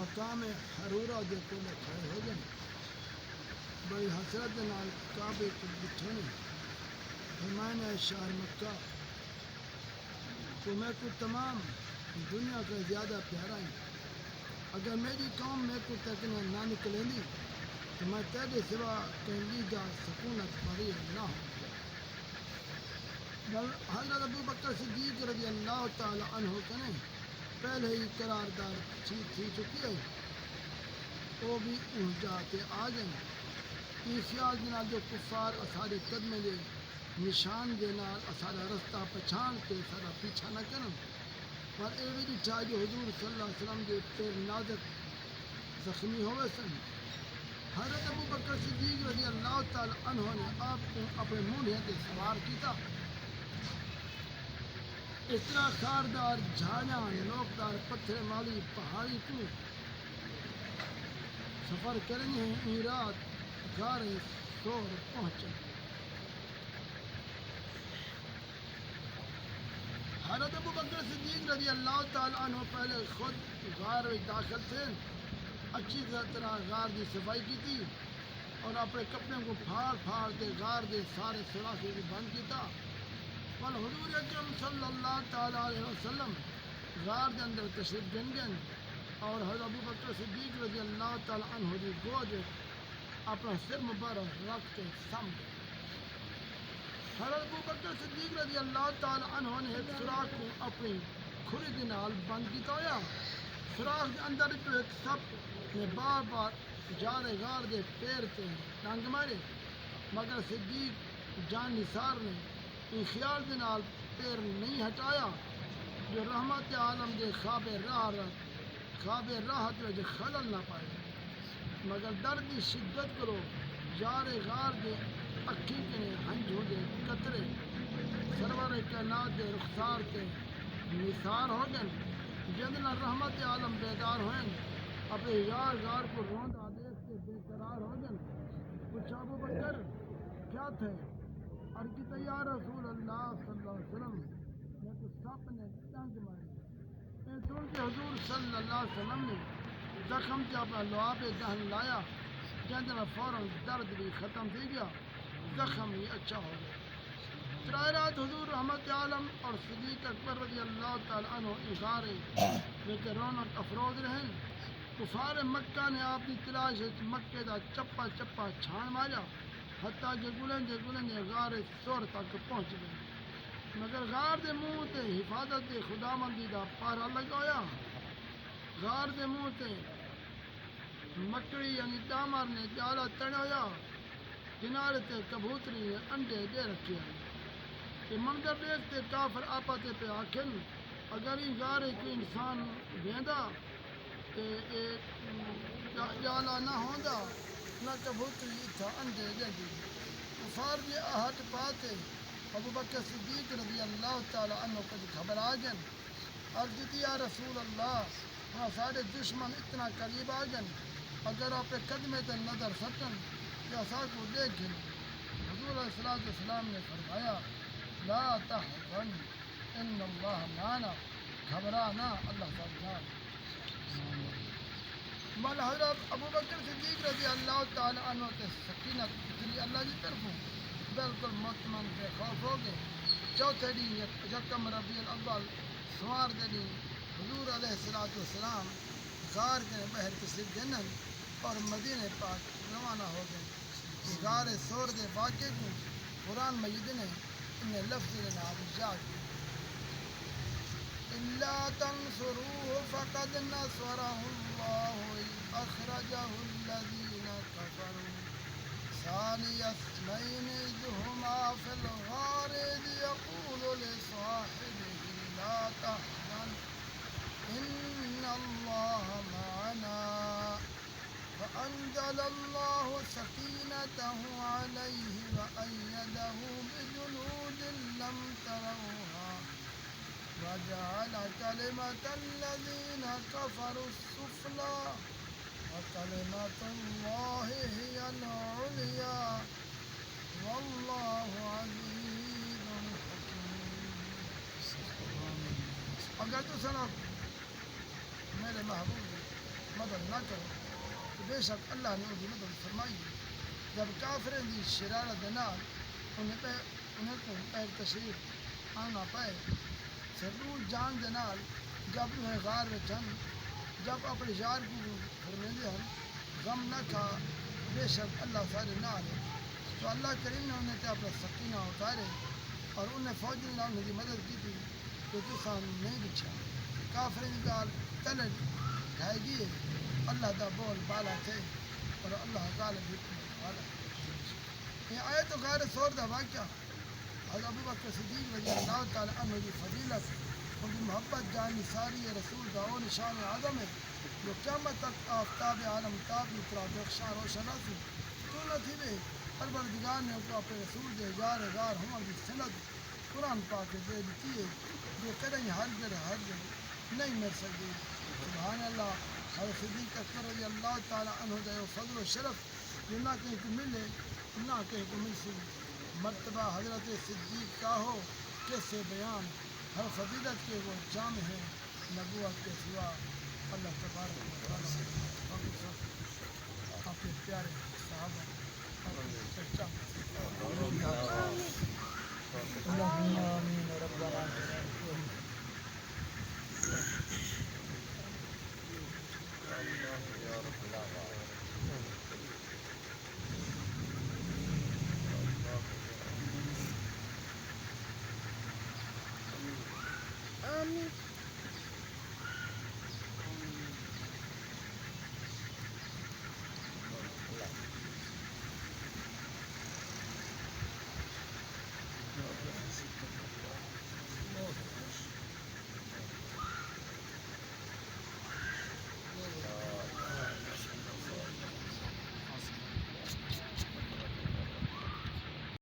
مقام حرورہ دے کولے کھڑے ہو گئے بڑی حسرت نال کعبے کو بٹھنے فرمایا شہر مکہ تو میں کو تمام دنیا کا زیادہ پیارا ہے، اگر میری قوم میں کو تکنے نہ نکلے دی تو میں تیرے سوا کہیں جا سکونت پری نہ ہو۔ بل حضرت ابو بکر صدیق رضی اللہ تعالی عنہ کنے پہلے ہی قرارداد تھی چکی ہے، وہ بھی اونچ جاتے آ گئے یہ خیال جناب جو کفار اسارے قدمے دے نشان دے نال اسارا رستہ پچھان کے سارا پیچھا نہ کرن، پر اے بھی ڈٹھا جو حضور صلی اللہ علیہ وسلم دے پیر نازک زخمی ہوئے سن۔ حضرت ابو بکر صدیق رضی اللہ تعالی عنہ نے آپ کو اپنے مونڈھے تے سوار کیتا، اس طرح خاردار جھاڑیاں نوکدار پتھر مالی پہاڑی کو سفر کرنی ہے این رات غار سور پہنچے۔ حضرت ابو بکر صدیق رضی اللہ تعالیٰ عنہ پہلے خود غار میں داخل تھے، اچھی طرح غار کی صفائی کی تھی اور اپنے کپڑے کو پھاڑ کے غار کے سارے سوراخوں کو بند کیتا، پر حضور اکرم صلی اللہ تعالیٰ علیہ وسلم غار کے اندر تشریف گن گئے اور حضرت ابو بکر صدیق رضی اللہ تعالیٰ عنہ کی گود اپنا سر مبارک رکھ کے سم گئے۔ حضرت ابو بکر صدیق رضی اللہ تعالیٰ عنہ نے ایک سوراخ کو اپنی کھری کے نال بند کیتا ہویا، سوراخ کے اندر تو ایک سپ نے بار بار جارے غار دے پیر تے ڈنگ مارے، مگر صدیق جان نثار نے ان خیال کے نال پیر نہیں ہٹایا جو رحمت عالم دے خواب راحت وچ خلل نہ پائے، مگر درد کی شدت کرو جارے غار دے اکھی کنے ہنجھو دے قطرے سرور کائنات دے رخسار تے نثار ہو گئے، جد نہ رحمت عالم بیدار ہوئیں اپنے یار غار کو روندا دیکھ کے بے قرار ہو گئے۔ پوچھا ابو بکر کیا تھے؟ عرض کیتا یا رسول اللہ صلی اللہ علیہ وسلم میں تو سپ نے ڈنگ ماری۔ اے سن کے حضور صلی اللہ علیہ وسلم نے زخم سے اپنا لعاب دہن لایا، جند میں فوراً درد بھی ختم تھی گیا، زخم بھی اچھا ہو گیا۔ ترائے رات حضور رحمت عالم اور صدیق اکبر رضی اللہ تعالیٰ عنہ اشارے میں رونق افروز رہن۔ کفار مکہ نے آپ کی تلاش مکے دا چپا چپا چھان مارا، حتیٰ کہ گلندے غار سور تک پہنچ گئے، مگر غار دے منہ تے حفاظت دے خداوندی دا پہرا لگایا۔ غار دے منہ تے مکڑی یعنی ڈامر نے جالا تڑایا، کنارے تے کبوتری نے انڈے دے رکھے ہیں۔ یہ منظر دیکھتے کافر آپا تے پہ آکھن اگر ہی غارے کوئی انسان ویندا تے جالا نہ ہوندا نہ کبوتری اتھا انڈے دے دی۔ کفار نے آہٹ پاتے ابو بکر صدیق رضی اللہ تعالیٰ عنہ کو گھبرا گئے، عرض کی یا رسول اللہ ہاں سارے دشمن اتنا قریب آ گئے، اگر آپ قدمے تے نظر سٹن یا سا کو دیکھ گئے۔ حضور علیہ السلام نے فرمایا لا تحزن ان اللہ معنا، گھبرانا اللہ تعالیٰ۔ مل حضرت ابو بکر صدیق رضی اللہ تعالیٰ عنہ کے سکینت اتری اللہ کی طرفوں بالکل مطمئن بے خوف ہو گئے۔ چوتھے دن یکم ربیع الاول سوار دے دن حضور علیہ السلام غار کے بحر تشریف گنن اور مدینہ پاک روانہ ہو گئے۔ غار سور دے واقعے کو قرآن مجید نے انہیں لفظ نام یاد کیا، إلا تنصروه فقد نصره الله إذ أخرجه الذين كفروا ثاني اثنين إذ هما في الغار إذ يقول لصاحبه لا تحزن إن الله معنا فأنزل الله سكينته عليه وأيده بجنود لم تروها وجعل كلمة الذين كفروا السفلى وكلمة الله هي العليا والله عزيز حكيم۔ اگر تو سنو میرے محبوب مدد نہ کرو تو بے شک اللہ نے ان کی مدد فرمائی ہے جب کافریں دی شرارت دے نال انہیں کو پیر تشریف آنا پائے سرور جان دے نال جب انہیں غار رچن جب اپنے یار کو فرمیندے ہیں غم نہ کھا بے شک اللہ سارے نال ہے تو اللہ کریم نے انہیں تے اپنا سکینہ اتارے اور انہیں فوجی نے انہیں کی مدد کی تھی تو تسان نہیں بچھا کافرین کی گال تلے ڈھائی گئی اللہ دا بول بالا تھے اور اللہ غالب حکمت والا ہے یہ آیت و غیر سور دا واقعہ حضرت ابو بکر صدیق رضی اللہ تعالی عنہ کی فضیلت ان کی محبت جانی ساری رسول دا وہ نشان اعظم ہے جو قیامت تک آفتاب عالم تاب اترا بخشاں روشن رسی تو نہ تھی بے پروردگار نے ان کو اپنے رسول دے جار غار ہم کی سند قرآن پاک دے دیتی ہے جو کریں ہر جگہ نہیں مر سکتی سبحان اللہ حضرت صدیق اکبر رضی اللہ تعالی عنہ دے فضل و شرف جو نہ کہیں کو ملے نہ کہیں کو مل سکے مرتبہ حضرت صدیق کا ہو کیسے بیان ہر فضیلت کے وہ جام ہیں نبوت کے سوا اللہ تبارک و تعالی آپ کے پیارے صحابہ اللهم آمين ربنا یا رب العالمین